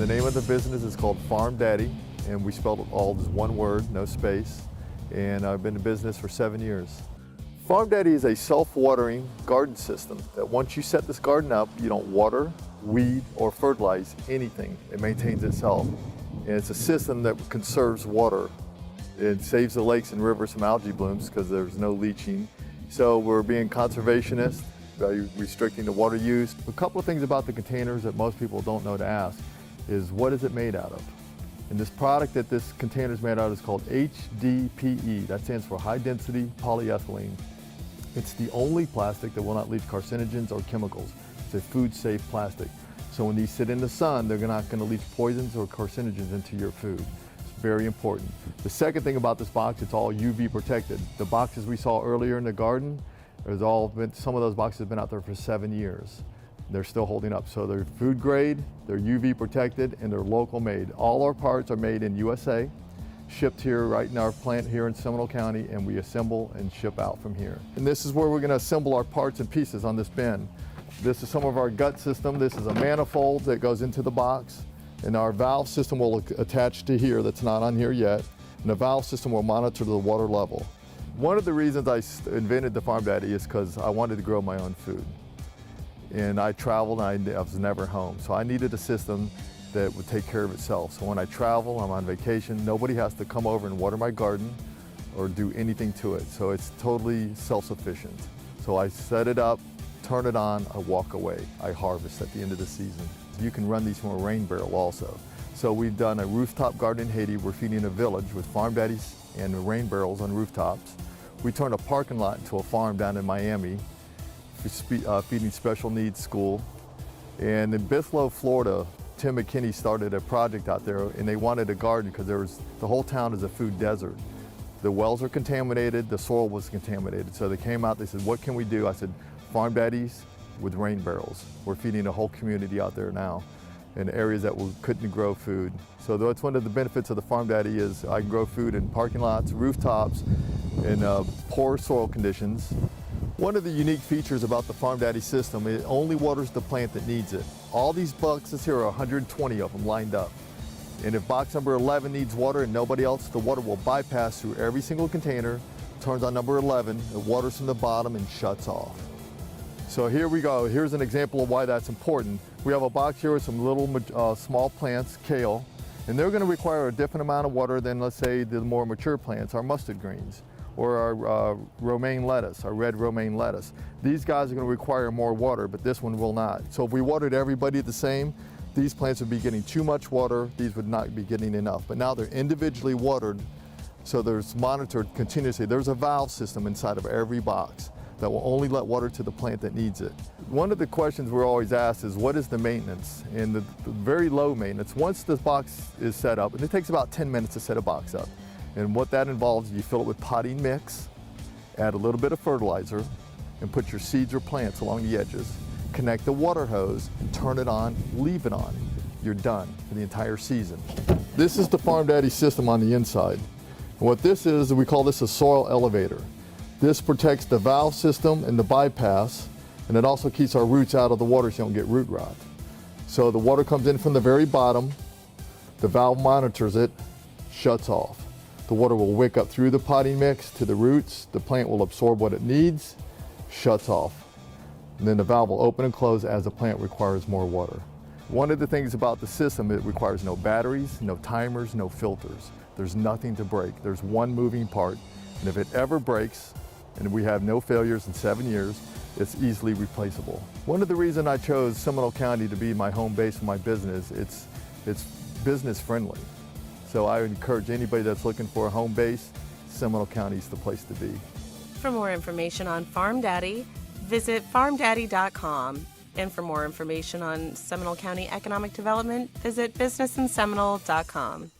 The name of the business is called FarmDaddy, and we spelled it all as one word, no space. And I've been in business for 7 years. FarmDaddy is a self-watering garden system that once you set this garden up, you don't water, weed, or fertilize anything. It maintains itself. And it's a system that conserves water. It saves the lakes and rivers from algae blooms because there's no leaching. So we're being conservationist by restricting the water use. A couple of things about the containers that most people don't know to ask is what is it made out of? And this product that this container is made out of is called HDPE. That stands for high density polyethylene. It's the only plastic that will not leach carcinogens or chemicals. It's a food safe plastic. So when these sit in the sun, they're not going to leach poisons or carcinogens into your food. It's very important. The second thing about this box, it's all UV protected. The boxes we saw earlier in the garden, some of those boxes have been out there for 7 years. They're still holding up. So they're food grade, they're UV protected, and they're local made. All our parts are made in USA, shipped here right in our plant here in Seminole County, and we assemble and ship out from here. And this is where we're going to assemble our parts and pieces on this bin. This is some of our gut system. This is a manifold that goes into the box, and our valve system will attach to here that's not on here yet, and the valve system will monitor the water level. One of the reasons I invented the FarmDaddy is because I wanted to grow my own food. And I traveled and I was never home. So I needed a system that would take care of itself. So when I travel, I'm on vacation, nobody has to come over and water my garden or do anything to it. So it's totally self-sufficient. So I set it up, turn it on, I walk away. I harvest at the end of the season. You can run these from a rain barrel also. So we've done a rooftop garden in Haiti. We're feeding a village with FarmDaddies and rain barrels on rooftops. We turned a parking lot into a farm down in Miami, feeding special needs school. And in Bithlo, Florida, Tim McKinney started a project out there, and they wanted a garden because the whole town is a food desert. The wells are contaminated, the soil was contaminated. So they came out, they said, what can we do? I said, FarmDaddies with rain barrels. We're feeding a whole community out there now in areas that couldn't grow food. So that's one of the benefits of the FarmDaddy is I can grow food in parking lots, rooftops, in poor soil conditions. One of the unique features about the FarmDaddy system, it only waters the plant that needs it. All these boxes here are 120 of them lined up. And if box number 11 needs water and nobody else, the water will bypass through every single container, turns on number 11, it waters from the bottom and shuts off. So here we go. Here's an example of why that's important. We have a box here with some little small plants, kale, and they're going to require a different amount of water than, let's say, the more mature plants, our mustard greens, or our romaine lettuce, our red romaine lettuce. These guys are going to require more water, but this one will not. So if we watered everybody the same, these plants would be getting too much water, these would not be getting enough. But now they're individually watered, so there's monitored continuously. There's a valve system inside of every box that will only let water to the plant that needs it. One of the questions we're always asked is what is the maintenance? And the very low maintenance. Once the box is set up, and it takes about 10 minutes to set a box up. And what that involves, you fill it with potting mix, add a little bit of fertilizer, and put your seeds or plants along the edges. Connect the water hose, and turn it on, leave it on. You're done for the entire season. This is the FarmDaddy system on the inside. And what this is, we call this a soil elevator. This protects the valve system and the bypass, and it also keeps our roots out of the water so you don't get root rot. So the water comes in from the very bottom, the valve monitors it, shuts off. The water will wick up through the potting mix to the roots, the plant will absorb what it needs, shuts off. And then the valve will open and close as the plant requires more water. One of the things about the system, it requires no batteries, no timers, no filters. There's nothing to break. There's one moving part, and if it ever breaks, and we have no failures in 7 years, it's easily replaceable. One of the reasons I chose Seminole County to be my home base for my business, it's business friendly. So I would encourage anybody that's looking for a home base, Seminole County is the place to be. For more information on FarmDaddy, visit farmdaddy.com. And for more information on Seminole County economic development, visit businessinseminole.com.